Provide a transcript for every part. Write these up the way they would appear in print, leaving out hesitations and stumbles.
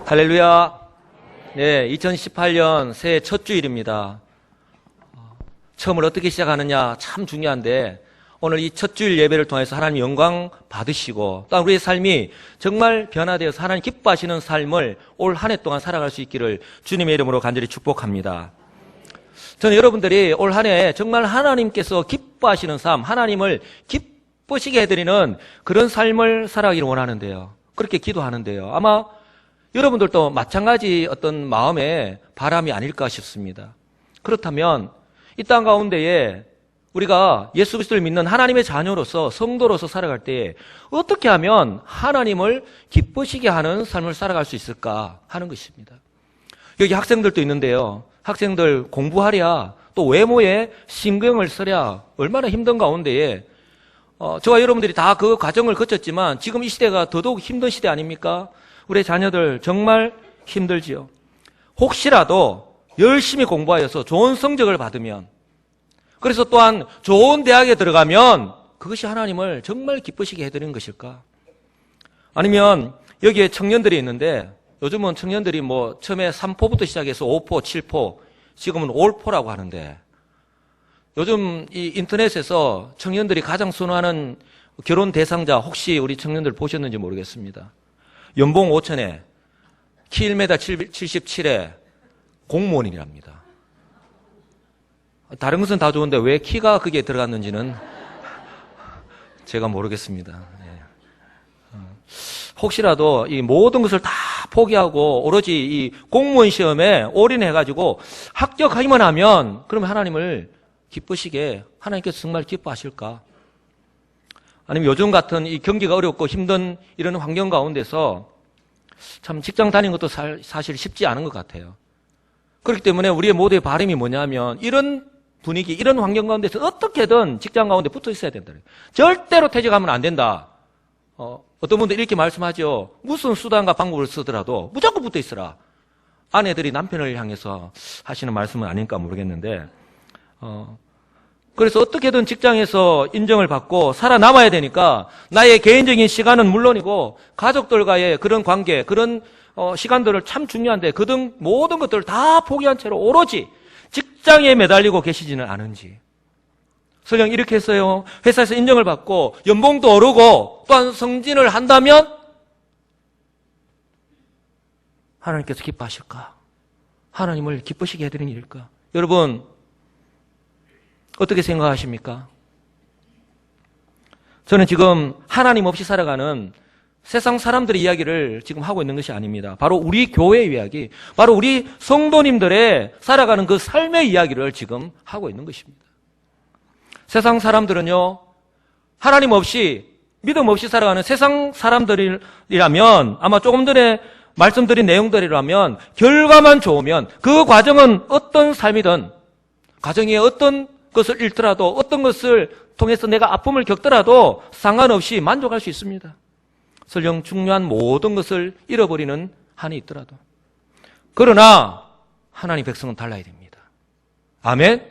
할렐루야. 네, 2018년 새해 첫 주일입니다. 처음을 어떻게 시작하느냐 참 중요한데 오늘 이 첫 주일 예배를 통해서 하나님 영광 받으시고 또 우리의 삶이 정말 변화되어서 하나님 기뻐하시는 삶을 올 한 해 동안 살아갈 수 있기를 주님의 이름으로 간절히 축복합니다. 저는 여러분들이 올 한 해 정말 하나님께서 기뻐하시는 삶, 하나님을 기쁘시게 해드리는 그런 삶을 살아가기를 원하는데요. 그렇게 기도하는데요. 아마 여러분들도 마찬가지 어떤 마음의 바람이 아닐까 싶습니다. 그렇다면 이 땅 가운데에 우리가 예수 그리스도를 믿는 하나님의 자녀로서 성도로서 살아갈 때 어떻게 하면 하나님을 기쁘시게 하는 삶을 살아갈 수 있을까 하는 것입니다. 여기 학생들도 있는데요. 학생들 공부하랴 또 외모에 신경을 쓰랴 얼마나 힘든 가운데에 저와 여러분들이 다 그 과정을 거쳤지만 지금 이 시대가 더더욱 힘든 시대 아닙니까? 우리 자녀들 정말 힘들지요. 혹시라도 열심히 공부하여서 좋은 성적을 받으면 그래서 또한 좋은 대학에 들어가면 그것이 하나님을 정말 기쁘시게 해드리는 것일까? 아니면 여기에 청년들이 있는데 요즘은 청년들이 뭐 처음에 3포부터 시작해서 5포, 7포 지금은 올포라고 하는데 요즘 이 인터넷에서 청년들이 가장 선호하는 결혼 대상자 혹시 우리 청년들 보셨는지 모르겠습니다. 연봉 5천에 키 1m 77에 공무원이랍니다. 다른 것은 다 좋은데 왜 키가 그게 들어갔는지는 제가 모르겠습니다. 혹시라도 이 모든 것을 다 포기하고 오로지 이 공무원 시험에 올인해가지고 합격하기만 하면 그러면 하나님을 기쁘시게 하나님께서 정말 기뻐하실까? 아니면 요즘 같은 이 경기가 어렵고 힘든 이런 환경 가운데서 참 직장 다니는 것도 사실 쉽지 않은 것 같아요. 그렇기 때문에 우리의 모두의 바람이 뭐냐면 이런 분위기, 이런 환경 가운데서 어떻게든 직장 가운데 붙어 있어야 된다. 절대로 퇴직하면 안 된다. 어떤 분들 이렇게 말씀하죠. 무슨 수단과 방법을 쓰더라도 무조건 붙어 있어라. 아내들이 남편을 향해서 하시는 말씀은 아닐까 모르겠는데 그래서 어떻게든 직장에서 인정을 받고 살아남아야 되니까 나의 개인적인 시간은 물론이고 가족들과의 그런 관계, 그런 시간들을 참 중요한데 그 등 모든 것들을 다 포기한 채로 오로지 직장에 매달리고 계시지는 않은지. 설령 이렇게 했어요. 회사에서 인정을 받고 연봉도 오르고 또한 승진을 한다면 하나님께서 기뻐하실까? 하나님을 기쁘시게 해드리는 일일까? 여러분 어떻게 생각하십니까? 저는 지금 하나님 없이 살아가는 세상 사람들의 이야기를 지금 하고 있는 것이 아닙니다. 바로 우리 교회의 이야기, 바로 우리 성도님들의 살아가는 그 삶의 이야기를 지금 하고 있는 것입니다. 세상 사람들은요, 하나님 없이, 믿음 없이 살아가는 세상 사람들이라면 아마 조금 전에 말씀드린 내용들이라면 결과만 좋으면 그 과정은 어떤 삶이든 가정에 어떤 것을 잃더라도 어떤 것을 통해서 내가 아픔을 겪더라도 상관없이 만족할 수 있습니다. 설령 중요한 모든 것을 잃어버리는 한이 있더라도. 그러나 하나님 백성은 달라야 됩니다. 아멘?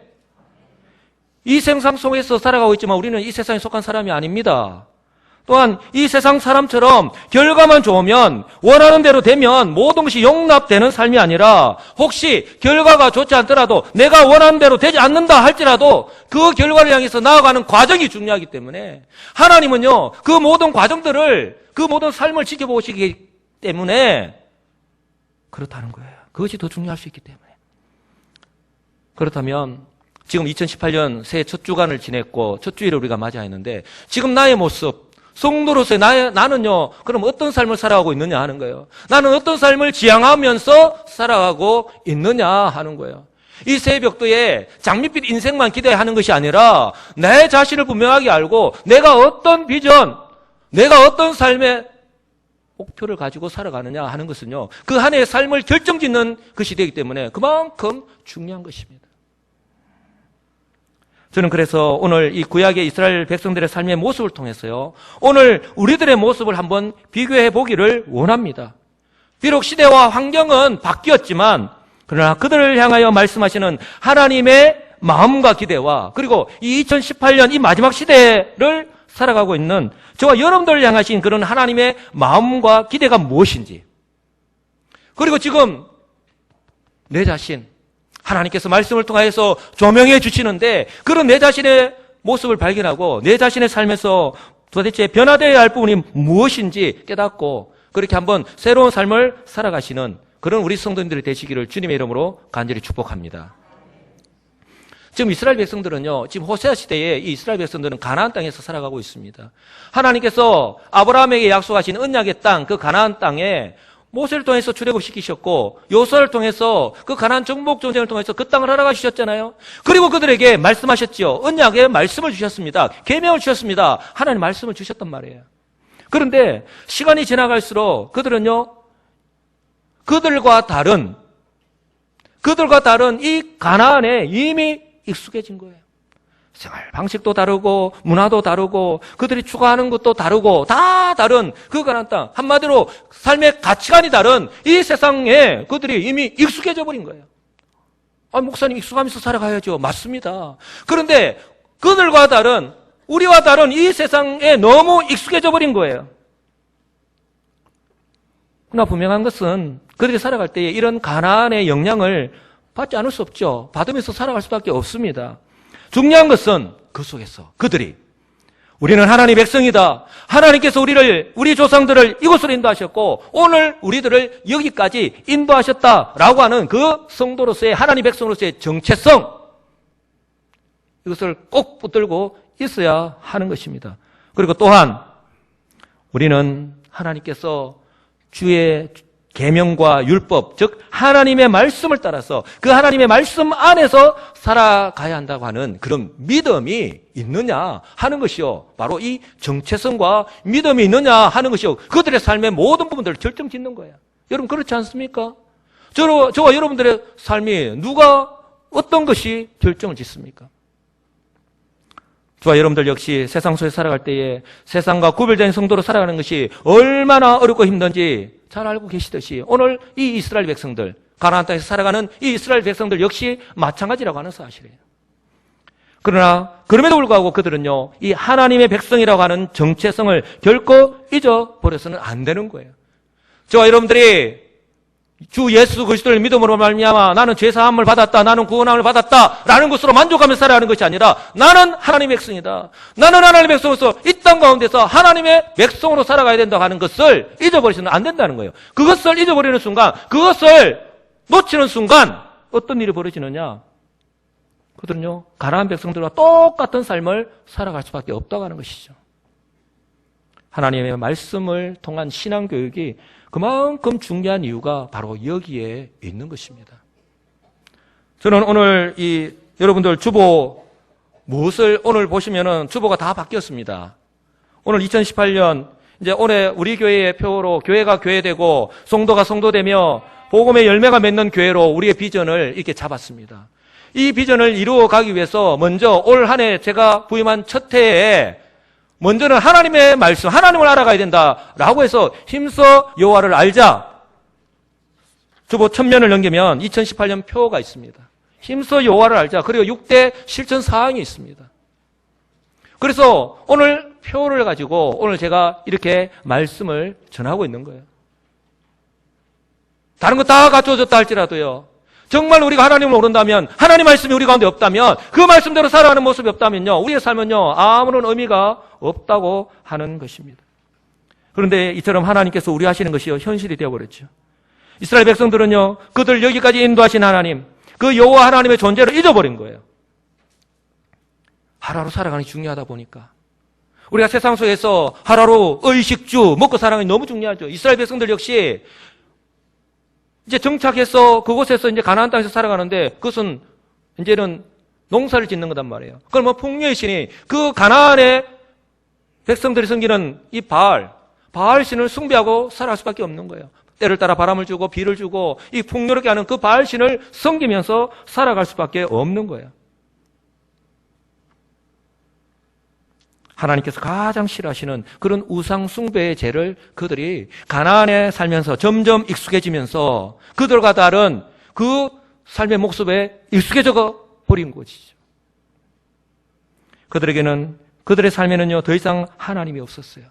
이 세상 속에서 살아가고 있지만 우리는 이 세상에 속한 사람이 아닙니다. 또한 이 세상 사람처럼 결과만 좋으면 원하는 대로 되면 모든 것이 용납되는 삶이 아니라 혹시 결과가 좋지 않더라도 내가 원하는 대로 되지 않는다 할지라도 그 결과를 향해서 나아가는 과정이 중요하기 때문에 하나님은요 그 모든 과정들을 그 모든 삶을 지켜보시기 때문에 그렇다는 거예요. 그것이 더 중요할 수 있기 때문에. 그렇다면 지금 2018년 새해 첫 주간을 지냈고 첫 주일을 우리가 맞이했는데 지금 나의 모습 성도로서의 나는요, 그럼 어떤 삶을 살아가고 있느냐 하는 거예요. 나는 어떤 삶을 지향하면서 살아가고 있느냐 하는 거예요. 이 새벽도에 장밋빛 인생만 기대하는 것이 아니라 내 자신을 분명하게 알고 내가 어떤 비전, 내가 어떤 삶의 목표를 가지고 살아가느냐 하는 것은요, 그 한 해의 삶을 결정짓는 것이 되기 때문에 그만큼 중요한 것입니다. 저는 그래서 오늘 이 구약의 이스라엘 백성들의 삶의 모습을 통해서요, 오늘 우리들의 모습을 한번 비교해 보기를 원합니다. 비록 시대와 환경은 바뀌었지만 그러나 그들을 향하여 말씀하시는 하나님의 마음과 기대와 그리고 이 2018년 이 마지막 시대를 살아가고 있는 저와 여러분들을 향하신 그런 하나님의 마음과 기대가 무엇인지 그리고 지금 내 자신, 하나님께서 말씀을 통하여서 조명해 주시는데 그런 내 자신의 모습을 발견하고 내 자신의 삶에서 도대체 변화되어야 할 부분이 무엇인지 깨닫고 그렇게 한번 새로운 삶을 살아가시는 그런 우리 성도님들이 되시기를 주님의 이름으로 간절히 축복합니다. 지금 이스라엘 백성들은요, 지금 호세아 시대에 이 이스라엘 백성들은 가나안 땅에서 살아가고 있습니다. 하나님께서 아브라함에게 약속하신 언약의 땅, 그 가나안 땅에 모세를 통해서 출애굽시키셨고 요소를 통해서 그 가나안 정복 전쟁을 통해서 그 땅을 알아가 주셨잖아요. 그리고 그들에게 말씀하셨죠. 언약의 말씀을 주셨습니다. 계명을 주셨습니다. 하나님 말씀을 주셨단 말이에요. 그런데 시간이 지나갈수록 그들은요, 그들과 다른 이 가나안에 이미 익숙해진 거예요. 생활 방식도 다르고 문화도 다르고 그들이 추구하는 것도 다르고 다 다른 그 가나안 땅, 한마디로 삶의 가치관이 다른 이 세상에 그들이 이미 익숙해져 버린 거예요. 목사님 익숙하면서 살아가야죠. 맞습니다. 그런데 그들과 다른, 우리와 다른 이 세상에 너무 익숙해져 버린 거예요. 그러나 분명한 것은 그들이 살아갈 때에 이런 가나안의 영향을 받지 않을 수 없죠. 받으면서 살아갈 수밖에 없습니다. 중요한 것은 그 속에서 그들이 우리는 하나님의 백성이다. 하나님께서 우리 조상들을 이곳으로 인도하셨고 오늘 우리들을 여기까지 인도하셨다라고 하는 그 성도로서의 하나님의 백성으로서의 정체성, 이것을 꼭 붙들고 있어야 하는 것입니다. 그리고 또한 우리는 하나님께서 주의 계명과 율법, 즉 하나님의 말씀을 따라서 그 하나님의 말씀 안에서 살아가야 한다고 하는 그런 믿음이 있느냐 하는 것이요, 바로 이 정체성과 믿음이 있느냐 하는 것이요, 그들의 삶의 모든 부분들을 결정짓는 거예요. 여러분 그렇지 않습니까? 저와 여러분들의 삶이 누가 어떤 것이 결정을 짓습니까? 저와 여러분들 역시 세상 속에 살아갈 때에 세상과 구별된 성도로 살아가는 것이 얼마나 어렵고 힘든지 잘 알고 계시듯이 오늘 이 이스라엘 백성들, 가나안 땅에서 살아가는 이 이스라엘 백성들 역시 마찬가지라고 하는 사실이에요. 그러나 그럼에도 불구하고 그들은요, 이 하나님의 백성이라고 하는 정체성을 결코 잊어버려서는 안 되는 거예요. 저와 여러분들이 주 예수 그리스도를 믿음으로 말미암아 나는 죄사함을 받았다, 나는 구원함을 받았다라는 것으로 만족하며 살아가는 것이 아니라 나는 하나님의 백성이다, 나는 하나님의 백성으로서 이 땅 가운데서 하나님의 백성으로 살아가야 된다고 하는 것을 잊어버리서는 안 된다는 거예요. 그것을 잊어버리는 순간, 그것을 놓치는 순간 어떤 일이 벌어지느냐, 그들은요 가나안 백성들과 똑같은 삶을 살아갈 수밖에 없다고 하는 것이죠. 하나님의 말씀을 통한 신앙교육이 그만큼 중요한 이유가 바로 여기에 있는 것입니다. 저는 오늘 여러분들 주보 무엇을 오늘 보시면은 주보가 다 바뀌었습니다. 오늘 2018년 이제 올해 우리 교회의 표로 교회가 교회되고 성도가 성도되며 복음의 열매가 맺는 교회로 우리의 비전을 이렇게 잡았습니다. 이 비전을 이루어 가기 위해서 먼저 올 한 해 제가 부임한 첫 해에 먼저는 하나님의 말씀, 하나님을 알아가야 된다라고 해서 힘써 여호와를 알자. 주보 1000면을 넘기면 2018년 표가 있습니다. 힘써 여호와를 알자. 그리고 6대 실천 사항이 있습니다. 그래서 오늘 표를 가지고 오늘 제가 이렇게 말씀을 전하고 있는 거예요. 다른 거 다 갖춰졌다 할지라도요, 정말 우리가 하나님을 모른다면, 하나님 말씀이 우리 가운데 없다면, 그 말씀대로 살아가는 모습이 없다면요, 우리의 삶은요 아무런 의미가 없다고 하는 것입니다. 그런데 이처럼 하나님께서 우리 하시는 것이요 현실이 되어버렸죠. 이스라엘 백성들은요 그들 여기까지 인도하신 하나님, 그 여호와 하나님의 존재를 잊어버린 거예요. 하루하루 살아가는 게 중요하다 보니까 우리가 세상 속에서 하루하루 의식주 먹고 살아가는 게 너무 중요하죠. 이스라엘 백성들 역시 이제 정착해서 그곳에서 이제 가나안 땅에서 살아가는데 그것은 이제는 농사를 짓는 거단 말이에요. 그럼 풍요의 신이 그 가나안의 백성들이 섬기는 이 바알 신을 숭배하고 살아갈 수밖에 없는 거예요. 때를 따라 바람을 주고 비를 주고 이 풍요롭게 하는 그 바알 신을 섬기면서 살아갈 수밖에 없는 거예요. 하나님께서 가장 싫어하시는 그런 우상 숭배의 죄를 그들이 가나안에 살면서 점점 익숙해지면서 그들과 다른 그 삶의 모습에 익숙해져 버린 것이죠. 그들에게는, 그들의 삶에는요 더 이상 하나님이 없었어요.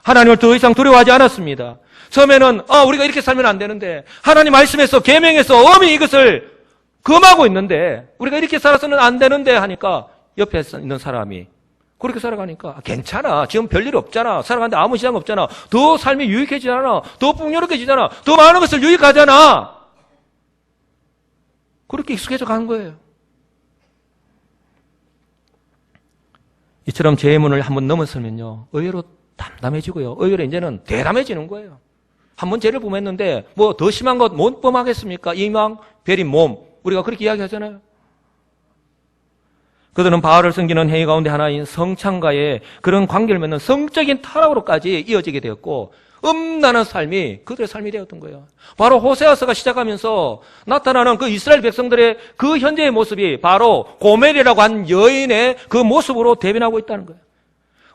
하나님을 더 이상 두려워하지 않았습니다. 처음에는 우리가 이렇게 살면 안 되는데, 하나님 말씀에서 계명에서 엄히 이것을 금하고 있는데, 우리가 이렇게 살아서는 안 되는데 하니까 옆에 있는 사람이 그렇게 살아가니까 괜찮아, 지금 별일 없잖아, 살아가는데 아무 지장 없잖아, 더 삶이 유익해지잖아, 더 풍요롭게지잖아, 더 많은 것을 유익하잖아, 그렇게 익숙해져 간 거예요. 이처럼 죄의 문을 한번 넘어서면요, 의외로 담담해지고요, 의외로 이제는 대담해지는 거예요. 한번 죄를 범했는데 뭐 더 심한 것 못 범하겠습니까? 이망 베린 몸, 우리가 그렇게 이야기하잖아요. 그들은 바알을 섬기는 행위 가운데 하나인 성찬과의 그런 관계를 맺는 성적인 타락으로까지 이어지게 되었고, 음란한 삶이 그들의 삶이 되었던 거예요. 바로 호세아서가 시작하면서 나타나는 그 이스라엘 백성들의 그 현재의 모습이 바로 고멜이라고 한 여인의 그 모습으로 대변하고 있다는 거예요.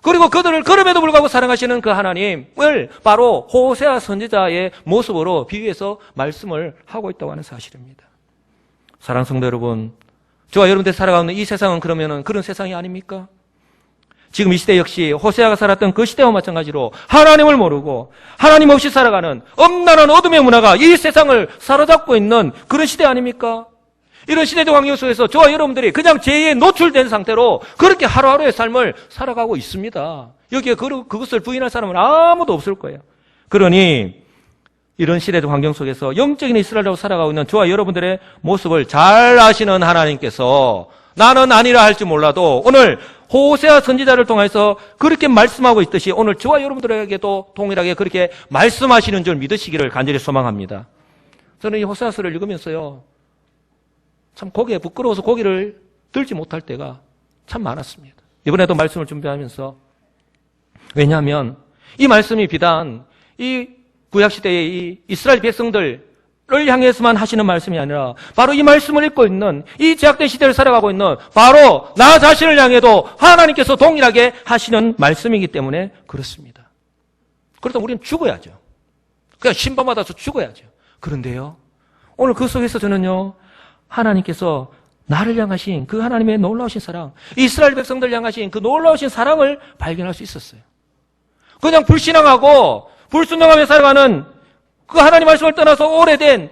그리고 그들을 그럼에도 불구하고 사랑하시는 그 하나님을 바로 호세아 선지자의 모습으로 비유해서 말씀을 하고 있다고 하는 사실입니다. 사랑하는 성도 여러분, 저와 여러분들 살아가는 이 세상은 그러면은 그런 세상이 아닙니까? 지금 이 시대 역시 호세아가 살았던 그 시대와 마찬가지로 하나님을 모르고 하나님 없이 살아가는 엄란한 어둠의 문화가 이 세상을 사로잡고 있는 그런 시대 아닙니까? 이런 시대적 환경 속에서 저와 여러분들이 그냥 죄에 노출된 상태로 그렇게 하루하루의 삶을 살아가고 있습니다. 여기에 그것을 부인할 사람은 아무도 없을 거예요. 그러니 이런 시대적 환경 속에서 영적인 이스라엘로 살아가고 있는 저와 여러분들의 모습을 잘 아시는 하나님께서 나는 아니라 할지 몰라도 오늘 호세아 선지자를 통해서 그렇게 말씀하고 있듯이 오늘 저와 여러분들에게도 동일하게 그렇게 말씀하시는 줄 믿으시기를 간절히 소망합니다. 저는 이 호세아서를 읽으면서요, 참 고개에 부끄러워서 고개를 들지 못할 때가 참 많았습니다. 이번에도 말씀을 준비하면서, 왜냐하면 이 말씀이 비단 이 구약시대의 이 이스라엘 백성들을 향해서만 하시는 말씀이 아니라 바로 이 말씀을 읽고 있는 이 제약된 시대를 살아가고 있는 바로 나 자신을 향해도 하나님께서 동일하게 하시는 말씀이기 때문에 그렇습니다. 그렇다면 우리는 죽어야죠. 그냥 신방받아서 죽어야죠. 그런데요, 오늘 그 속에서 저는요, 하나님께서 나를 향하신 그 하나님의 놀라우신 사랑, 이스라엘 백성들 향하신 그 놀라우신 사랑을 발견할 수 있었어요. 그냥 불신앙하고 불순종하며 살아가는 그 하나님 말씀을 떠나서 오래된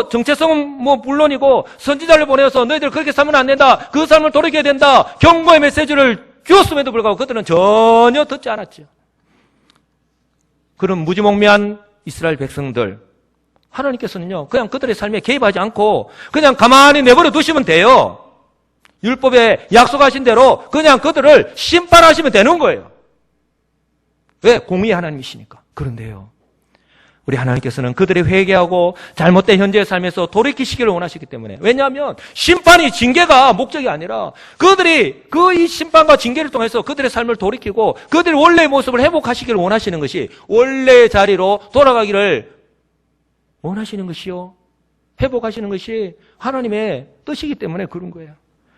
정체성은 물론이고 선지자를 보내서 너희들 그렇게 살면 안 된다, 그 삶을 돌이켜야 된다, 경고의 메시지를 주었음에도 불구하고 그들은 전혀 듣지 않았죠. 그런 무지몽매한 이스라엘 백성들, 하나님께서는요, 그냥 그들의 삶에 개입하지 않고 그냥 가만히 내버려 두시면 돼요. 율법에 약속하신 대로 그냥 그들을 심판하시면 되는 거예요. 왜? 공의의 하나님이시니까. 그런데요, 우리 하나님께서는 그들이 회개하고 잘못된 현재의 삶에서 돌이키시기를 원하시기 때문에, 왜냐하면 심판이, 징계가 목적이 아니라 그들이 이 심판과 징계를 통해서 그들의 삶을 돌이키고 그들의 원래의 모습을 회복하시기를 원하시는 것이, 원래의 자리로 돌아가기를 원하시는 것이요, 회복하시는 것이 하나님의 뜻이기 때문에 그런 거예요.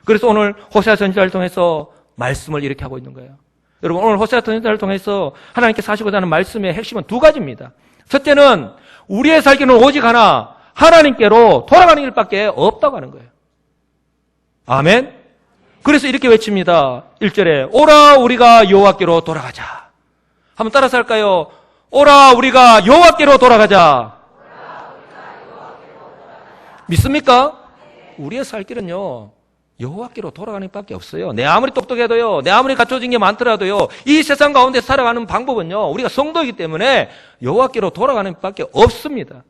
그래서 오늘 호세아 선지자를 통해서 말씀을 이렇게 하고 있는 거예요. 여러분, 오늘 호세아 선지자를 통해서 하나님께서 하시고자 하는 말씀의 핵심은 두 가지입니다. 첫째는 우리의 살기는 오직 하나, 하나님께로 돌아가는 일밖에 없다고 하는 거예요. 아멘. 그래서 이렇게 외칩니다. 1절에 오라 우리가 여호와께로 돌아가자. 한번 따라서 할까요? 오라 우리가 여호와께로 돌아가자. 믿습니까? 우리의 살 길은요, 여호와께로 돌아가는 밖에 없어요. 내 아무리 똑똑해도요, 내 아무리 갖춰진 게 많더라도요, 이 세상 가운데 살아가는 방법은요, 우리가 성도이기 때문에 여호와께로 돌아가는 밖에 없습니다.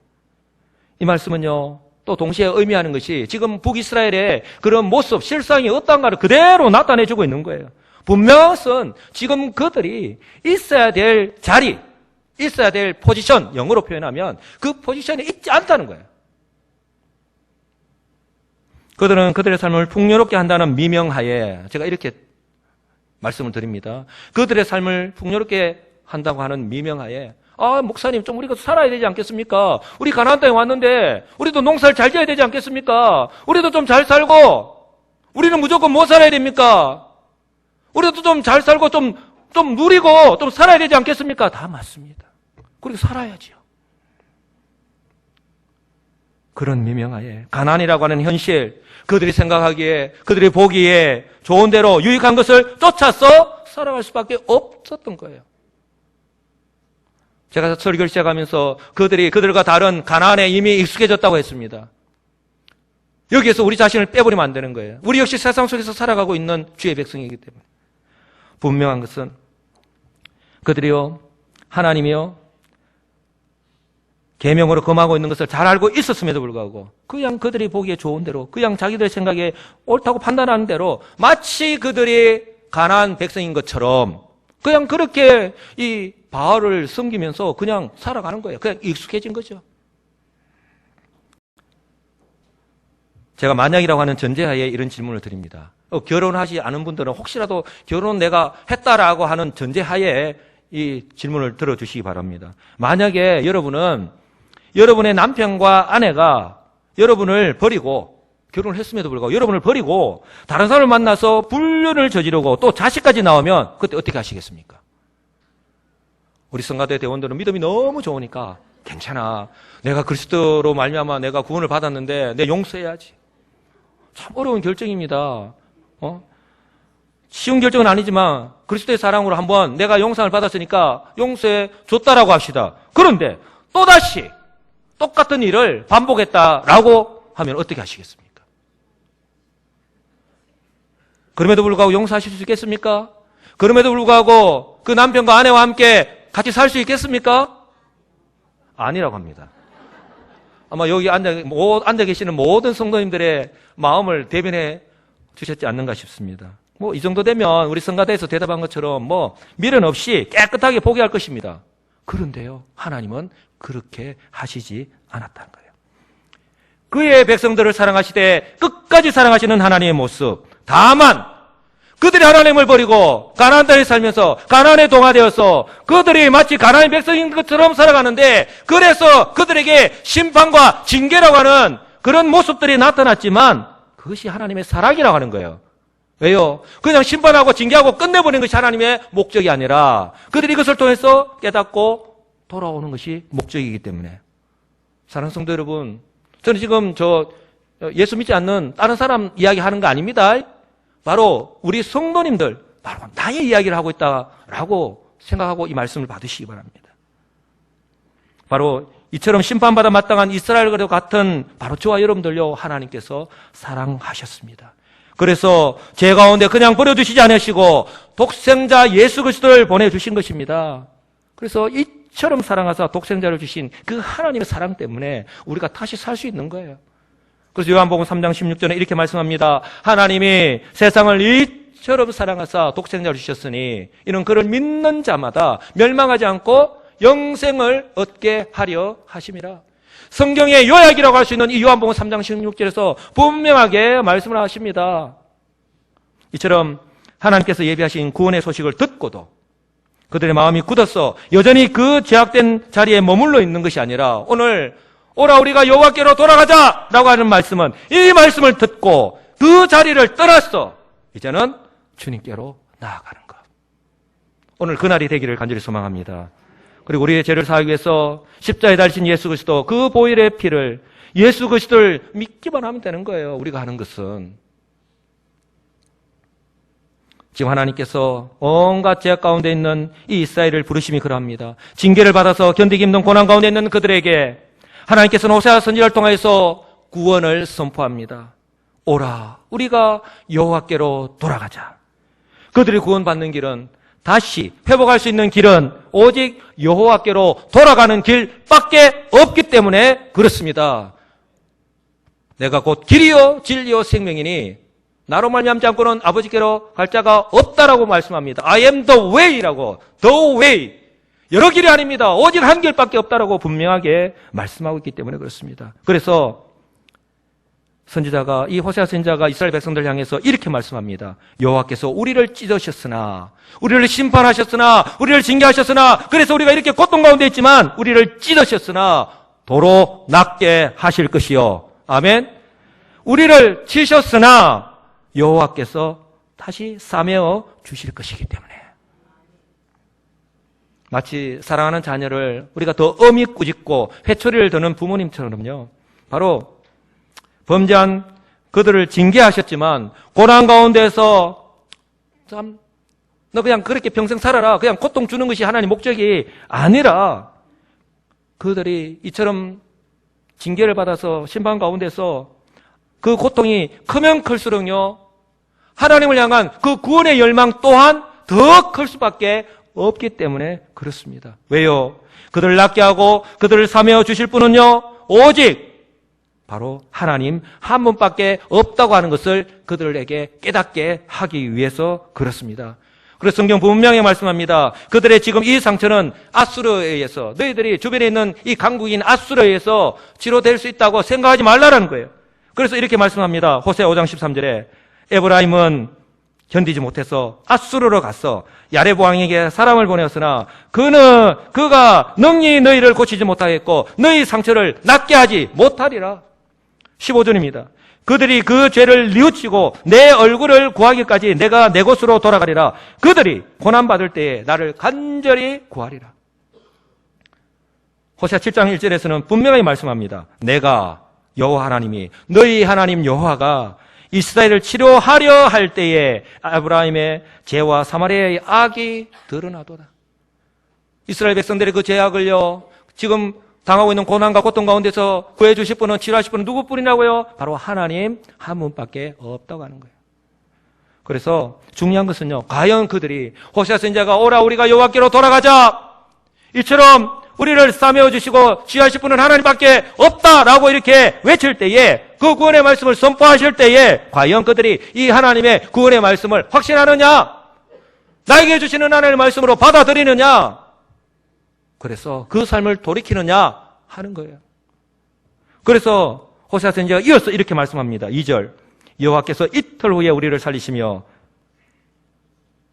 이 말씀은요, 또 동시에 의미하는 것이 지금 북이스라엘의 그런 모습, 실상이 어떤가를 그대로 나타내주고 있는 거예요. 분명한 것은 지금 그들이 있어야 될 자리, 있어야 될 포지션, 영어로 표현하면 그 포지션에 있지 않다는 거예요. 그들은 그들의 삶을 풍요롭게 한다는 미명하에, 제가 이렇게 말씀을 드립니다. 그들의 삶을 풍요롭게 한다고 하는 미명하에, 목사님, 좀 우리가 살아야 되지 않겠습니까? 우리 가나안 땅에 왔는데 우리도 농사를 잘 지어야 되지 않겠습니까? 우리도 좀 잘 살고, 우리는 무조건 뭐 살아야 됩니까? 우리도 좀 잘 살고 좀 누리고 좀 살아야 되지 않겠습니까? 다 맞습니다. 그리고 살아야지요. 그런 미명하에 가나안이라고 하는 현실, 그들이 생각하기에, 그들이 보기에 좋은 대로 유익한 것을 쫓아서 살아갈 수밖에 없었던 거예요. 제가 설교를 시작하면서 그들과 다른 가나안에 이미 익숙해졌다고 했습니다. 여기에서 우리 자신을 빼버리면 안 되는 거예요. 우리 역시 세상 속에서 살아가고 있는 주의 백성이기 때문에. 분명한 것은 그들이요, 하나님이요, 계명으로 금하고 있는 것을 잘 알고 있었음에도 불구하고 그냥 그들이 보기에 좋은 대로, 그냥 자기들의 생각에 옳다고 판단하는 대로 마치 그들이 가나안 백성인 것처럼 그냥 그렇게 이 바알을 섬기면서 그냥 살아가는 거예요. 그냥 익숙해진 거죠. 제가 만약이라고 하는 전제하에 이런 질문을 드립니다. 결혼하지 않은 분들은 혹시라도 결혼 내가 했다라고 하는 전제하에 이 질문을 들어주시기 바랍니다. 만약에 여러분은 여러분의 남편과 아내가 여러분을 버리고, 결혼을 했음에도 불구하고 여러분을 버리고 다른 사람을 만나서 불륜을 저지르고 또 자식까지 나오면 그때 어떻게 하시겠습니까? 우리 성가대 대원들은 믿음이 너무 좋으니까 괜찮아. 내가 그리스도로 말미암아 내가 구원을 받았는데 내 용서해야지. 참 어려운 결정입니다. 쉬운 결정은 아니지만 그리스도의 사랑으로 한번 내가 용서를 받았으니까 용서해 줬다라고 합시다. 그런데 또다시 똑같은 일을 반복했다라고 하면 어떻게 하시겠습니까? 그럼에도 불구하고 용서하실 수 있겠습니까? 그럼에도 불구하고 그 남편과 아내와 함께 같이 살 수 있겠습니까? 아니라고 합니다. 아마 여기 앉아 계시는 모든 성도님들의 마음을 대변해 주셨지 않는가 싶습니다. 이 정도 되면 우리 성가대에서 대답한 것처럼 미련 없이 깨끗하게 포기할 것입니다. 그런데요, 하나님은 그렇게 하시지 않았다는 거예요. 그의 백성들을 사랑하시되 끝까지 사랑하시는 하나님의 모습. 다만 그들이 하나님을 버리고 가나안 땅에 살면서 가나안에 동화되어서 그들이 마치 가나안 백성인 것처럼 살아가는데, 그래서 그들에게 심판과 징계라고 하는 그런 모습들이 나타났지만 그것이 하나님의 사랑이라고 하는 거예요. 왜요? 그냥 심판하고 징계하고 끝내버리는 것이 하나님의 목적이 아니라 그들이 이것을 통해서 깨닫고 돌아오는 것이 목적이기 때문에. 사랑하는 성도 여러분, 저는 지금 예수 믿지 않는 다른 사람 이야기하는 거 아닙니다. 바로 우리 성도님들, 바로 나의 이야기를 하고 있다라고 생각하고 이 말씀을 받으시기 바랍니다. 바로 이처럼 심판받아 마땅한 이스라엘과 같은 바로 저와 여러분들요, 하나님께서 사랑하셨습니다. 그래서 제 가운데 그냥 버려두시지 않으시고 독생자 예수 그리스도를 보내주신 것입니다. 그래서 이처럼 사랑하사 독생자를 주신 그 하나님의 사랑 때문에 우리가 다시 살 수 있는 거예요. 그래서 요한복음 3장 16절에 이렇게 말씀합니다. 하나님이 세상을 이처럼 사랑하사 독생자를 주셨으니 이는 그를 믿는 자마다 멸망하지 않고 영생을 얻게 하려 하심이라. 성경의 요약이라고 할 수 있는 이 요한복음 3장 16절에서 분명하게 말씀을 하십니다. 이처럼 하나님께서 예비하신 구원의 소식을 듣고도 그들의 마음이 굳어서 여전히 그 제약된 자리에 머물러 있는 것이 아니라 오늘 오라 우리가 여호와께로 돌아가자라고 하는 말씀은 이 말씀을 듣고 그 자리를 떠나서 이제는 주님께로 나아가는 것. 오늘 그날이 되기를 간절히 소망합니다. 그리고 우리의 죄를 사하기 위해서 십자가에 달리신 예수 그리스도, 그 보혈의 피를, 예수 그리스도를 믿기만 하면 되는 거예요. 우리가 하는 것은. 지금 하나님께서 온갖 죄악 가운데 있는 이 이스라엘을 부르심이 그러합니다. 징계를 받아서 견디기 힘든 고난 가운데 있는 그들에게 하나님께서는 호세아 선지자를 통해서 구원을 선포합니다. 오라, 우리가 여호와께로 돌아가자. 그들이 구원받는 길은, 다시 회복할 수 있는 길은 오직 여호와께로 돌아가는 길밖에 없기 때문에 그렇습니다. 내가 곧 길이요 진리요 생명이니 나로 말미암지 않고는 아버지께로 갈 자가 없다라고 말씀합니다. I am the way라고, the way. 여러 길이 아닙니다. 오직 한 길밖에 없다라고 분명하게 말씀하고 있기 때문에 그렇습니다. 그래서 선지자가, 이 호세아 선지자가 이스라엘 백성들 향해서 이렇게 말씀합니다. 여호와께서 우리를 찢으셨으나, 우리를 심판하셨으나, 우리를 징계하셨으나, 그래서 우리가 이렇게 고통 가운데 있지만 우리를 찢으셨으나 도로 낫게 하실 것이요. 아멘. 우리를 치셨으나 여호와께서 다시 싸매어 주실 것이기 때문에. 마치 사랑하는 자녀를 우리가 더 엄히 꾸짖고 회초리를 드는 부모님처럼요, 바로 범죄한 그들을 징계하셨지만 고난 가운데서 참 너 그냥 그렇게 평생 살아라, 그냥 고통 주는 것이 하나님 목적이 아니라 그들이 이처럼 징계를 받아서 심판 가운데서 그 고통이 크면 클수록요, 하나님을 향한 그 구원의 열망 또한 더 클 수밖에 없기 때문에 그렇습니다. 왜요? 그들을 낫게 하고 그들을 사매어 주실 분은요, 오직 바로 하나님 한 분밖에 없다고 하는 것을 그들에게 깨닫게 하기 위해서 그렇습니다. 그래서 성경 분명히 말씀합니다. 그들의 지금 이 상처는 아수르에 의해서, 너희들이 주변에 있는 이 강국인 아수르에 의해서 치료될 수 있다고 생각하지 말라라는 거예요. 그래서 이렇게 말씀합니다. 호세아 5장 13절에 에브라임은 견디지 못해서 아수르로 갔어. 야렙 왕에게 사람을 보내었으나 그가 능히 너희를 고치지 못하겠고 너희 상처를 낫게 하지 못하리라. 15절입니다. 그들이 그 죄를 뉘우치고 내 얼굴을 구하기까지 내가 내 곳으로 돌아가리라. 그들이 고난받을 때에 나를 간절히 구하리라. 호세아 7장 1절에서는 분명히 말씀합니다. 내가 여호와 하나님이, 너희 하나님 여호와가 이스라엘을 치료하려 할 때에 아브라함의 죄와 사마리아의 악이 드러나도다. 이스라엘 백성들의 그 죄악을요, 지금 당하고 있는 고난과 고통 가운데서 구해주실 분은, 치료하실 분은 누구뿐이라고요? 바로 하나님 한 분밖에 없다고 하는 거예요. 그래서 중요한 것은요, 과연 그들이 호세아 선지자가 오라 우리가 여호와께로 돌아가자, 이처럼 우리를 싸매어 주시고 치유하실 분은 하나님밖에 없다라고 이렇게 외칠 때에, 그 구원의 말씀을 선포하실 때에 과연 그들이 이 하나님의 구원의 말씀을 확신하느냐, 나에게 주시는 하나님의 말씀으로 받아들이느냐, 그래서 그 삶을 돌이키느냐 하는 거예요. 그래서 호세아 선지자가 이어서 이렇게 말씀합니다. 2절, 여호와께서 이틀 후에 우리를 살리시며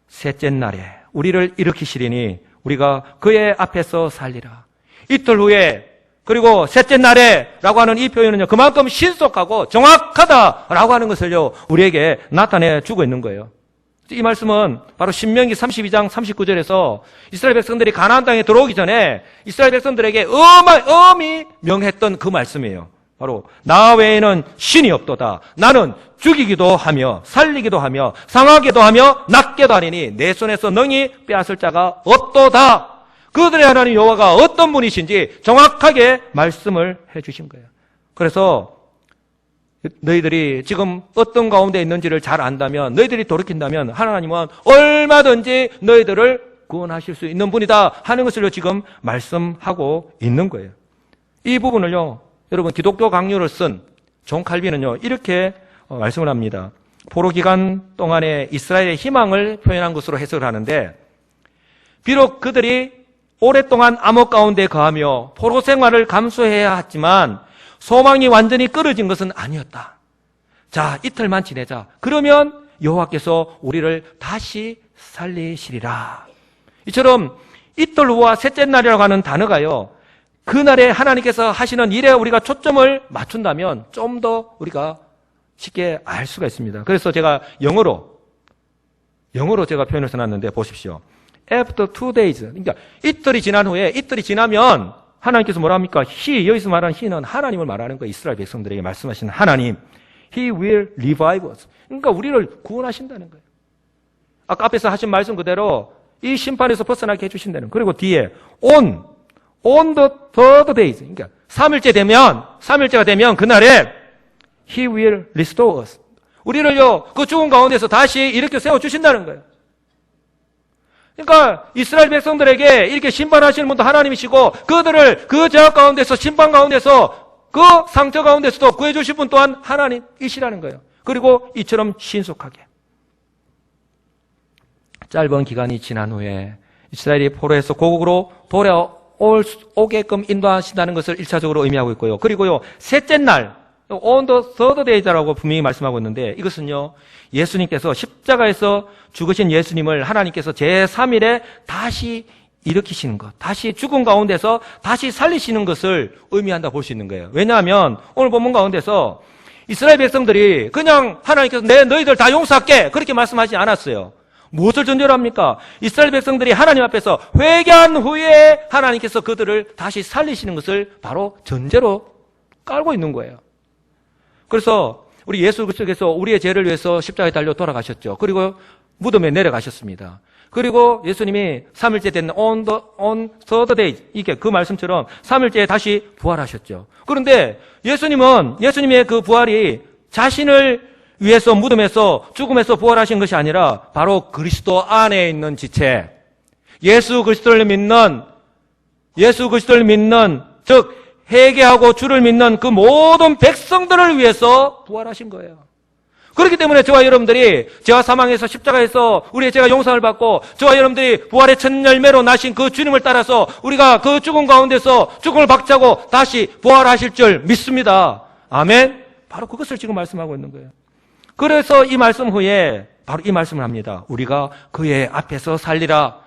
셋째 날에 우리를 일으키시리니 우리가 그의 앞에서 살리라. 이틀 후에, 그리고 셋째 날에 라고 하는 이 표현은요, 그만큼 신속하고 정확하다라고 하는 것을요, 우리에게 나타내 주고 있는 거예요. 이 말씀은 바로 신명기 32장 39절에서 이스라엘 백성들이 가나안 땅에 들어오기 전에 이스라엘 백성들에게 엄히 명했던 그 말씀이에요. 바로 나 외에는 신이 없도다. 나는 죽이기도 하며 살리기도 하며 상하게도 하며 낫게도 하리니 내 손에서 능히 빼앗을 자가 없도다. 그들의 하나님 여호와가 어떤 분이신지 정확하게 말씀을 해주신 거예요. 그래서 너희들이 지금 어떤 가운데 있는지를 잘 안다면, 너희들이 돌이킨다면 하나님은 얼마든지 너희들을 구원하실 수 있는 분이다 하는 것을 지금 말씀하고 있는 거예요. 이 부분을요, 여러분 기독교 강요를 쓴 존 칼빈은요, 이렇게 말씀을 합니다. 포로 기간 동안에 이스라엘의 희망을 표현한 것으로 해석을 하는데, 비록 그들이 오랫동안 암흑 가운데 거하며 포로 생활을 감수해야 했지만 소망이 완전히 끊어진 것은 아니었다. 자, 이틀만 지내자. 그러면 여호와께서 우리를 다시 살리시리라. 이처럼 이틀 후와 셋째 날이라고 하는 단어가요, 그날에 하나님께서 하시는 일에 우리가 초점을 맞춘다면 좀 더 우리가 쉽게 알 수가 있습니다. 그래서 제가 영어로 제가 표현을 써놨는데 보십시오. After 2 days. 그러니까 이틀이 지난 후에, 이틀이 지나면 하나님께서 뭐라 합니까? 여기서 말하는 He는 하나님을 말하는 거예요. 이스라엘 백성들에게 말씀하시는 하나님. He will revive us. 그러니까 우리를 구원하신다는 거예요. 아까 앞에서 하신 말씀 그대로 이 심판에서 벗어나게 해주신다는 거예요. 그리고 뒤에 on the third days. 그러니까 3일째가 되면 그날에 He will restore us. 우리를요, 그 죽은 가운데서 다시 일으켜 세워주신다는 거예요. 그러니까 이스라엘 백성들에게 이렇게 심판하시는 분도 하나님이시고, 그들을 그 죄악 가운데서, 심판 가운데서, 그 상처 가운데서도 구해주실 분 또한 하나님이시라는 거예요. 그리고 이처럼 신속하게 짧은 기간이 지난 후에 이스라엘이 포로에서 고국으로 돌아오게끔 인도하신다는 것을 1차적으로 의미하고 있고요. 그리고요, 셋째 날 on the third day라고 분명히 말씀하고 있는데, 이것은요, 예수님께서 십자가에서 죽으신 예수님을 하나님께서 제3일에 다시 일으키시는 것, 다시 죽은 가운데서 다시 살리시는 것을 의미한다 볼 수 있는 거예요. 왜냐하면 오늘 본문 가운데서 이스라엘 백성들이 그냥 하나님께서 너희들 다 용서할게 그렇게 말씀하지 않았어요. 무엇을 전제로 합니까? 이스라엘 백성들이 하나님 앞에서 회개한 후에 하나님께서 그들을 다시 살리시는 것을 바로 전제로 깔고 있는 거예요. 그래서 우리 예수 그리스도께서 우리의 죄를 위해서 십자가에 달려 돌아가셨죠. 그리고 무덤에 내려가셨습니다. 그리고 예수님이 3일째 된 on third day, 이게 그 말씀처럼 3일째에 다시 부활하셨죠. 그런데 예수님의 그 부활이 자신을 위해서 무덤에서 죽음에서 부활하신 것이 아니라 바로 그리스도 안에 있는 지체, 예수 그리스도를 믿는, 즉 회개하고 주를 믿는 그 모든 백성들을 위해서 부활하신 거예요. 그렇기 때문에 저와 여러분들이 죄와 사망에서 십자가에서 우리의 죄가 용서를 받고 저와 여러분들이 부활의 첫 열매로 나신 그 주님을 따라서 우리가 그 죽음 가운데서 죽음을 박차고 다시 부활하실 줄 믿습니다. 아멘. 바로 그것을 지금 말씀하고 있는 거예요. 그래서 이 말씀 후에 바로 이 말씀을 합니다. 우리가 그의 앞에서 살리라.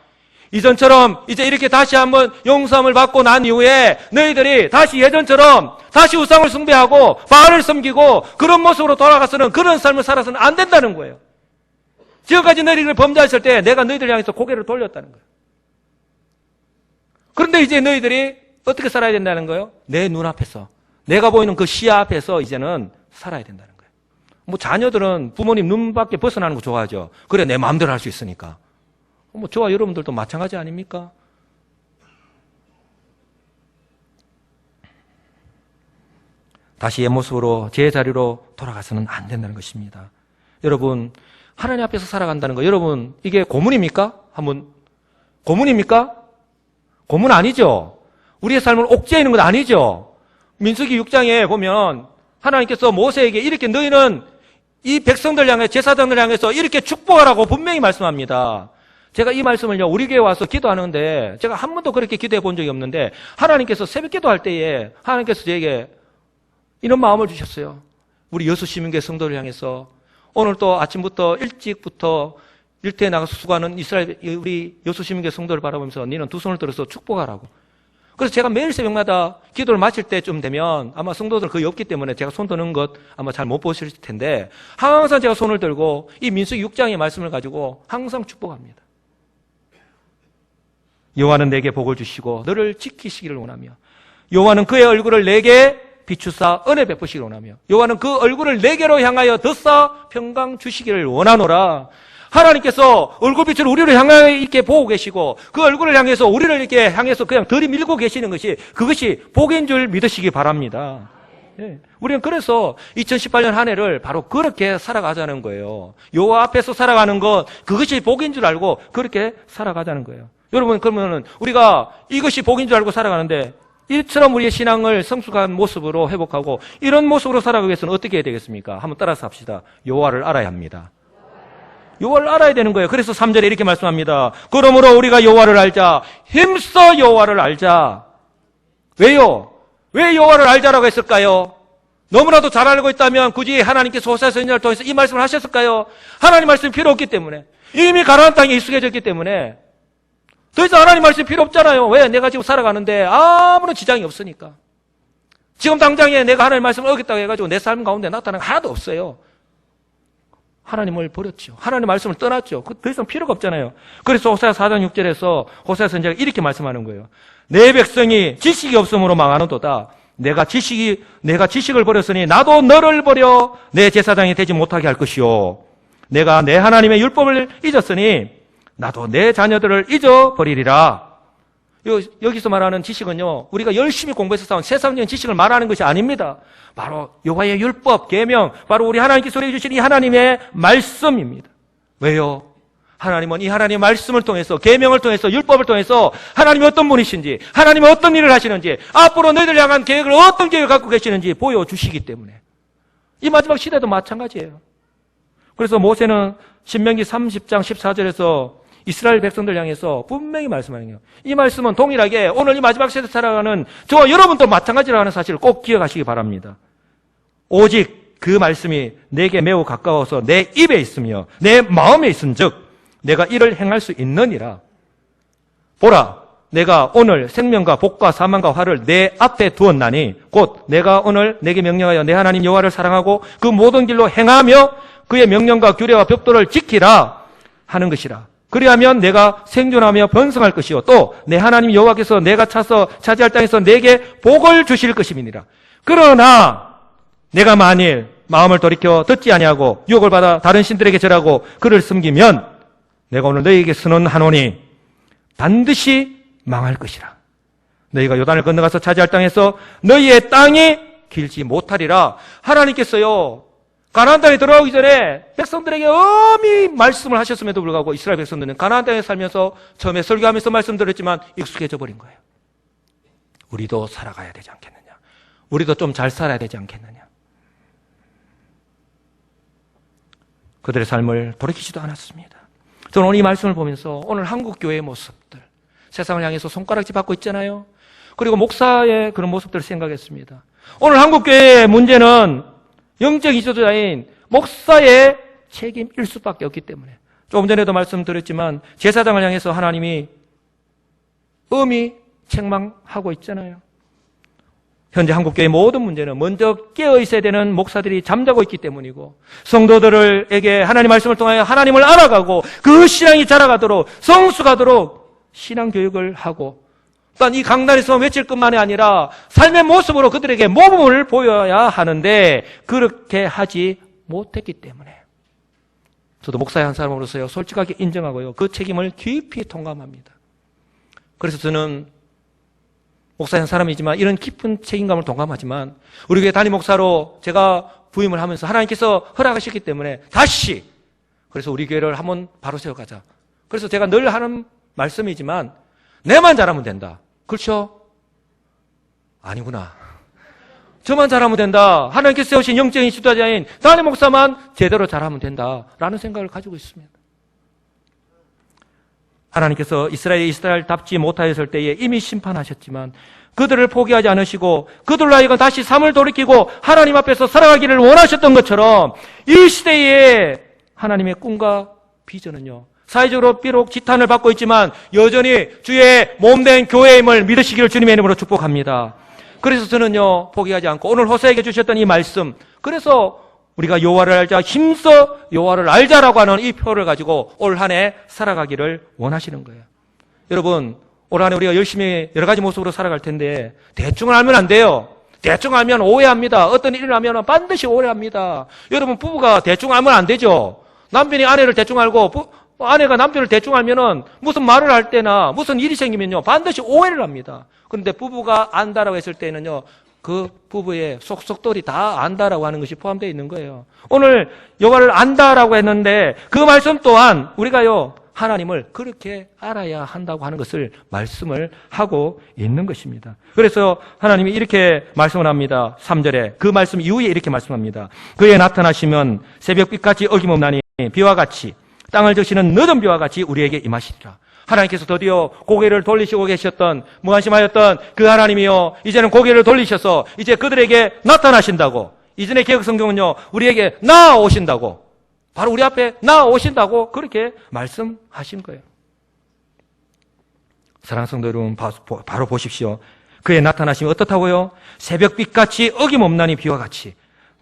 이전처럼 이제 이렇게 다시 한번 용서함을 받고 난 이후에 너희들이 다시 예전처럼 다시 우상을 숭배하고 바알을 섬기고 그런 모습으로 돌아가서는 그런 삶을 살아서는 안 된다는 거예요. 지금까지 너희들이 범죄했을 때 내가 너희들 향해서 고개를 돌렸다는 거예요. 그런데 이제 너희들이 어떻게 살아야 된다는 거예요? 내 눈앞에서, 내가 보이는 그 시야 앞에서 이제는 살아야 된다는 거예요. 뭐 자녀들은 부모님 눈 밖에 벗어나는 거 좋아하죠. 그래 내 마음대로 할 수 있으니까. 뭐 저와 여러분들도 마찬가지 아닙니까? 다시 옛 모습으로 제자리로 돌아가서는 안 된다는 것입니다. 여러분, 하나님 앞에서 살아간다는 거, 여러분 이게 고문입니까? 고문입니까? 고문 아니죠. 우리의 삶을 옥죄이는 건 아니죠. 민수기 6장에 보면 하나님께서 모세에게 이렇게 너희는 이 백성들 향해 제사장들 향해서 이렇게 축복하라고 분명히 말씀합니다. 제가 이 말씀을요, 우리 교회 와서 기도하는데 제가 한 번도 그렇게 기도해 본 적이 없는데 하나님께서 새벽 기도할 때에 하나님께서 저에게 이런 마음을 주셨어요. 우리 여수시민교회 성도를 향해서 오늘 또 아침부터 일찍부터 일터에 나가서 수고하는 이스라엘 우리 여수시민교회 성도를 바라보면서 너는 두 손을 들어서 축복하라고. 그래서 제가 매일 새벽마다 기도를 마칠 때쯤 되면 아마 성도들 거의 없기 때문에 제가 손 드는 것 아마 잘 못 보실 텐데 항상 제가 손을 들고 이 민수기 6장의 말씀을 가지고 항상 축복합니다. 여호와는 내게 복을 주시고 너를 지키시기를 원하며 여호와는 그의 얼굴을 내게 비추사 은혜 베푸시기를 원하며 여호와는 그 얼굴을 내게로 향하여 더사 평강 주시기를 원하노라. 하나님께서 얼굴빛을 우리를 향하여 이렇게 보고 계시고 그 얼굴을 향해서 우리를 이렇게 향해서 그냥 들이밀고 계시는 것이 그것이 복인 줄 믿으시기 바랍니다. 예. 우리는 그래서 2018년 한 해를 바로 그렇게 살아가자는 거예요. 여호와 앞에서 살아가는 것 그것이 복인 줄 알고 그렇게 살아가자는 거예요. 여러분, 그러면은 우리가 이것이 복인 줄 알고 살아가는데 이처럼 우리의 신앙을 성숙한 모습으로 회복하고 이런 모습으로 살아가기 위해서는 어떻게 해야 되겠습니까? 한번 따라서 합시다. 여호와를 알아야 합니다. 여호와를 알아야 되는 거예요. 그래서 3절에 이렇게 말씀합니다. 그러므로 우리가 여호와를 알자. 힘써 여호와를 알자. 왜요? 왜 여호와를 알자라고 했을까요? 너무나도 잘 알고 있다면 굳이 하나님께서 호세아 선지자를 통해서 이 말씀을 하셨을까요? 하나님 말씀이 필요 없기 때문에 이미 가나안 땅에 익숙해졌기 때문에 더 이상 하나님 말씀이 필요 없잖아요. 왜? 내가 지금 살아가는데 아무런 지장이 없으니까. 지금 당장에 내가 하나님 말씀을 어겼다고 해가지고 내 삶 가운데 나타나는 거 하나도 없어요. 하나님을 버렸죠. 하나님 말씀을 떠났죠. 더 이상 필요가 없잖아요. 그래서 호세아 4장 6절에서 호세아 선지자가 이렇게 말씀하는 거예요. 내 백성이 지식이 없음으로 망하는도다. 내가 지식을 버렸으니 나도 너를 버려 내 제사장이 되지 못하게 할 것이요. 내가 내 하나님의 율법을 잊었으니 나도 내 자녀들을 잊어버리리라. 여기서 말하는 지식은요, 우리가 열심히 공부해서 쌓은 세상적인 지식을 말하는 것이 아닙니다. 바로 여호와의 율법, 계명, 바로 우리 하나님께서 우리에게 주신 이 하나님의 말씀입니다. 왜요? 하나님은 이 하나님의 말씀을 통해서, 계명을 통해서, 율법을 통해서 하나님이 어떤 분이신지, 하나님이 어떤 일을 하시는지, 앞으로 너희들 향한 계획을 어떤 계획을 갖고 계시는지 보여주시기 때문에. 이 마지막 시대도 마찬가지예요. 그래서 모세는 신명기 30장 14절에서 이스라엘 백성들 향해서 분명히 말씀하는 거예요. 이 말씀은 동일하게 오늘 이 마지막 시대에 살아가는 저와 여러분도 마찬가지라는 사실을 꼭 기억하시기 바랍니다. 오직 그 말씀이 내게 매우 가까워서 내 입에 있으며 내 마음에 있은즉 내가 이를 행할 수 있느니라. 보라, 내가 오늘 생명과 복과 사망과 화를 내 앞에 두었나니 곧 내가 오늘 내게 명령하여 내 하나님 여호와를 사랑하고 그 모든 길로 행하며 그의 명령과 규례와 벽도를 지키라 하는 것이라. 그리하면 내가 생존하며 번성할 것이요 또 내 하나님 여호와께서 내가 차서 차지할 땅에서 내게 복을 주실 것임이니라. 그러나 내가 만일 마음을 돌이켜 듣지 아니하고 유혹을 받아 다른 신들에게 절하고 그를 섬기면 내가 오늘 너희에게 선언하노니 반드시 망할 것이라. 너희가 요단을 건너가서 차지할 땅에서 너희의 땅이 길지 못하리라. 하나님께서요, 가나안 땅에 들어가기 전에 백성들에게 엄히 말씀을 하셨음에도 불구하고 이스라엘 백성들은 가나안 땅에 살면서 처음에 설교하면서 말씀드렸지만 익숙해져 버린 거예요. 우리도 살아가야 되지 않겠느냐. 우리도 좀 잘 살아야 되지 않겠느냐. 그들의 삶을 돌이키지도 않았습니다. 저는 오늘 이 말씀을 보면서 오늘 한국 교회의 모습들, 세상을 향해서 손가락질 받고 있잖아요. 그리고 목사의 그런 모습들을 생각했습니다. 오늘 한국 교회의 문제는 영적 지도자인 목사의 책임일 수밖에 없기 때문에, 조금 전에도 말씀드렸지만 제사장을 향해서 하나님이 엄히 책망하고 있잖아요. 현재 한국교회의 모든 문제는 먼저 깨어 있어야 되는 목사들이 잠자고 있기 때문이고, 성도들에게 하나님 말씀을 통하여 하나님을 알아가고 그 신앙이 자라가도록 성숙하도록 신앙 교육을 하고, 또한 이 강단에서 외칠 것만이 아니라 삶의 모습으로 그들에게 모범을 보여야 하는데 그렇게 하지 못했기 때문에, 저도 목사의 한 사람으로서요, 솔직하게 인정하고요, 그 책임을 깊이 통감합니다. 그래서 저는 목사의 한 사람이지만 이런 깊은 책임감을 동감하지만, 우리 교회 담임 목사로 제가 부임을 하면서 하나님께서 허락하셨기 때문에 다시, 그래서 우리 교회를 한번 바로 세워가자. 그래서 제가 늘 하는 말씀이지만, 내만 잘하면 된다. 그렇죠? 아니구나. 저만 잘하면 된다. 하나님께서 세우신 영적인 지도자인 담임 목사만 제대로 잘하면 된다라는 생각을 가지고 있습니다. 하나님께서 이스라엘답지 못하였을 때에 이미 심판하셨지만 그들을 포기하지 않으시고 그들로 하여금 다시 삶을 돌이키고 하나님 앞에서 살아가기를 원하셨던 것처럼, 이 시대에 하나님의 꿈과 비전은요, 사회적으로 비록 지탄을 받고 있지만 여전히 주의 몸된 교회임을 믿으시기를 주님의 이름으로 축복합니다. 그래서 저는요, 포기하지 않고 오늘 호세에게 주셨던 이 말씀, 그래서 우리가 여호와를 알자, 힘써 여호와를 알자라고 하는 이 표를 가지고 올 한 해 살아가기를 원하시는 거예요. 여러분, 올 한 해 우리가 열심히 여러 가지 모습으로 살아갈 텐데 대충 알면 안 돼요. 대충 알면 오해합니다. 어떤 일을 하면 반드시 오해합니다. 여러분, 부부가 대충 알면 안 되죠. 남편이 아내를 대충 알고 아내가 남편을 대충 알면은 무슨 말을 할 때나 무슨 일이 생기면요, 반드시 오해를 합니다. 그런데 부부가 안다라고 했을 때는요, 그 부부의 속속들이 다 안다라고 하는 것이 포함되어 있는 거예요. 오늘 여호와를 안다라고 했는데 그 말씀 또한 우리가요, 하나님을 그렇게 알아야 한다고 하는 것을 말씀을 하고 있는 것입니다. 그래서 하나님이 이렇게 말씀을 합니다. 3절에 그 말씀 이후에 이렇게 말씀합니다. 그에 나타나시면 새벽빛같이 어김없나니 비와 같이 땅을 적시는 늦은 비와 같이 우리에게 임하시리라. 하나님께서 드디어 고개를 돌리시고 계셨던, 무관심하였던 그 하나님이요, 이제는 고개를 돌리셔서 이제 그들에게 나타나신다고. 이전의 개혁 성경은요, 우리에게 나아오신다고, 바로 우리 앞에 나아오신다고 그렇게 말씀하신 거예요. 사랑하는 성도 여러분, 바로 보십시오. 그의 나타나심이 어떻다고요? 새벽빛같이 어김없나니 비와 같이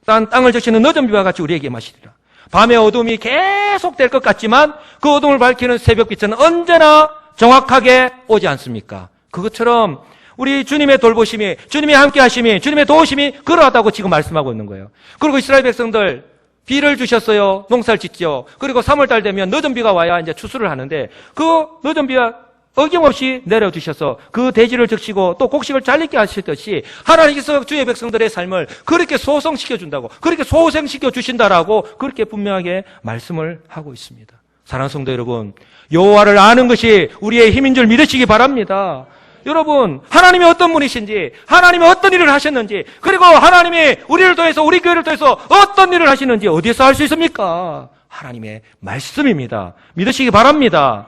땅을 적시는 늦은 비와 같이 우리에게 임하시리라. 밤의 어둠이 계속될 것 같지만 그 어둠을 밝히는 새벽빛은 언제나 정확하게 오지 않습니까? 그것처럼 우리 주님의 돌보심이, 주님의 함께 하심이, 주님의 도우심이 그러하다고 지금 말씀하고 있는 거예요. 그리고 이스라엘 백성들 비를 주셨어요. 농사를 짓죠. 그리고 3월달 되면 늦은 비가 와야 이제 추수를 하는데 그 늦은 비가 어김없이 내려주셔서 그 대지를 적시고 또 곡식을 잘 익게 하시듯이 하나님께서 주의 백성들의 삶을 그렇게 소성시켜준다고, 그렇게 소생시켜 주신다라고 그렇게 분명하게 말씀을 하고 있습니다. 사랑하는 성도 여러분, 여호와를 아는 것이 우리의 힘인 줄 믿으시기 바랍니다. 여러분, 하나님이 어떤 분이신지, 하나님이 어떤 일을 하셨는지, 그리고 하나님이 우리를 통해서, 우리 교회를 통해서 어떤 일을 하시는지 어디에서 알 수 있습니까? 하나님의 말씀입니다. 믿으시기 바랍니다.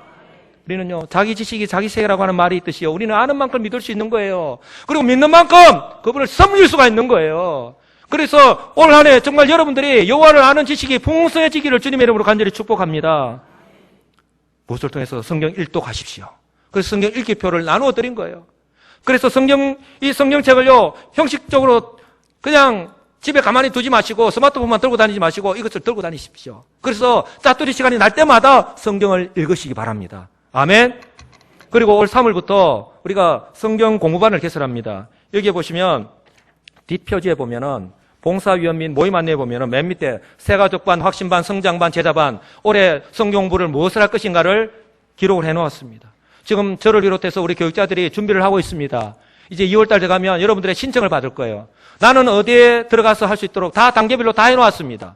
우리는요, 자기 지식이 자기 세계라고 하는 말이 있듯이요, 우리는 아는 만큼 믿을 수 있는 거예요. 그리고 믿는 만큼 그분을 섬길 수가 있는 거예요. 그래서 올 한 해 정말 여러분들이 여호와를 아는 지식이 풍성해지기를 주님의 이름으로 간절히 축복합니다. 무엇을 통해서 성경 읽독하십시오. 그래서 성경 읽기표를 나누어 드린 거예요. 그래서 이 성경책을요, 형식적으로 그냥 집에 가만히 두지 마시고 스마트폰만 들고 다니지 마시고 이것을 들고 다니십시오. 그래서 짜투리 시간이 날 때마다 성경을 읽으시기 바랍니다. 아멘. 그리고 올 3월부터 우리가 성경 공부반을 개설합니다. 여기에 보시면 뒷표지에 보면은 봉사위원 및 모임 안내에 보면 맨 밑에 새가족반, 확신반, 성장반, 제자반 올해 성경부를 무엇을 할 것인가를 기록을 해놓았습니다. 지금 저를 비롯해서 우리 교육자들이 준비를 하고 있습니다. 이제 2월달 돼가면 여러분들의 신청을 받을 거예요. 나는 어디에 들어가서 할 수 있도록 다 단계별로 다 해놓았습니다.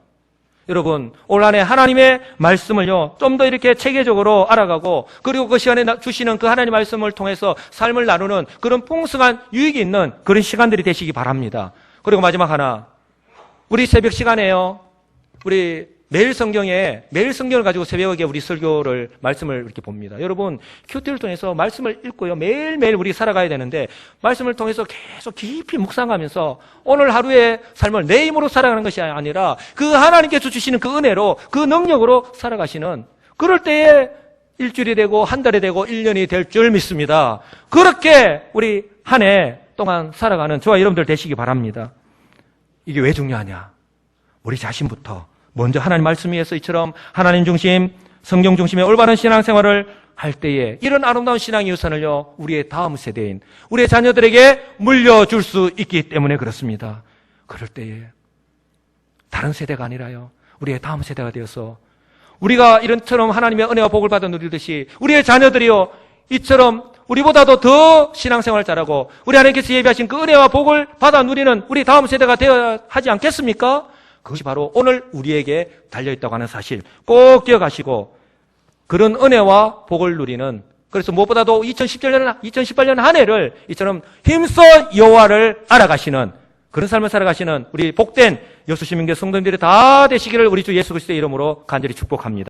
여러분, 올 한해 하나님의 말씀을요, 좀 더 이렇게 체계적으로 알아가고, 그리고 그 시간에 주시는 그 하나님의 말씀을 통해서 삶을 나누는 그런 풍성한 유익이 있는 그런 시간들이 되시기 바랍니다. 그리고 마지막 하나, 우리 새벽 시간에요, 우리 매일 성경을 가지고 새벽에 우리 설교를, 말씀을 이렇게 봅니다. 여러분, 큐티를 통해서 말씀을 읽고요, 매일매일 우리 살아가야 되는데, 말씀을 통해서 계속 깊이 묵상하면서 오늘 하루의 삶을 내 힘으로 살아가는 것이 아니라 그 하나님께서 주시는 그 은혜로, 그 능력으로 살아가시는, 그럴 때에 일주일이 되고 한 달이 되고 1년이 될 줄 믿습니다. 그렇게 우리 한 해 동안 살아가는 저와 여러분들 되시기 바랍니다. 이게 왜 중요하냐? 우리 자신부터 먼저 하나님 말씀 위에서 이처럼 하나님 중심, 성경 중심의 올바른 신앙생활을 할 때에 이런 아름다운 신앙의 유산을요, 우리의 다음 세대인 우리의 자녀들에게 물려줄 수 있기 때문에 그렇습니다. 그럴 때에 다른 세대가 아니라요, 우리의 다음 세대가 되어서 우리가 이런처럼 하나님의 은혜와 복을 받아 누리듯이 우리의 자녀들이요, 이처럼 우리보다도 더 신앙생활 잘하고 우리 하나님께서 예비하신 그 은혜와 복을 받아 누리는 우리 다음 세대가 되어야 하지 않겠습니까? 그것이 바로 오늘 우리에게 달려있다고 하는 사실 꼭 기억하시고, 그런 은혜와 복을 누리는, 그래서 무엇보다도 2018년 한 해를 이처럼 힘써 여호와를 알아가시는 그런 삶을 살아가시는 우리 복된 여수시민교 성도님들이 다 되시기를 우리 주 예수 그리스도의 이름으로 간절히 축복합니다.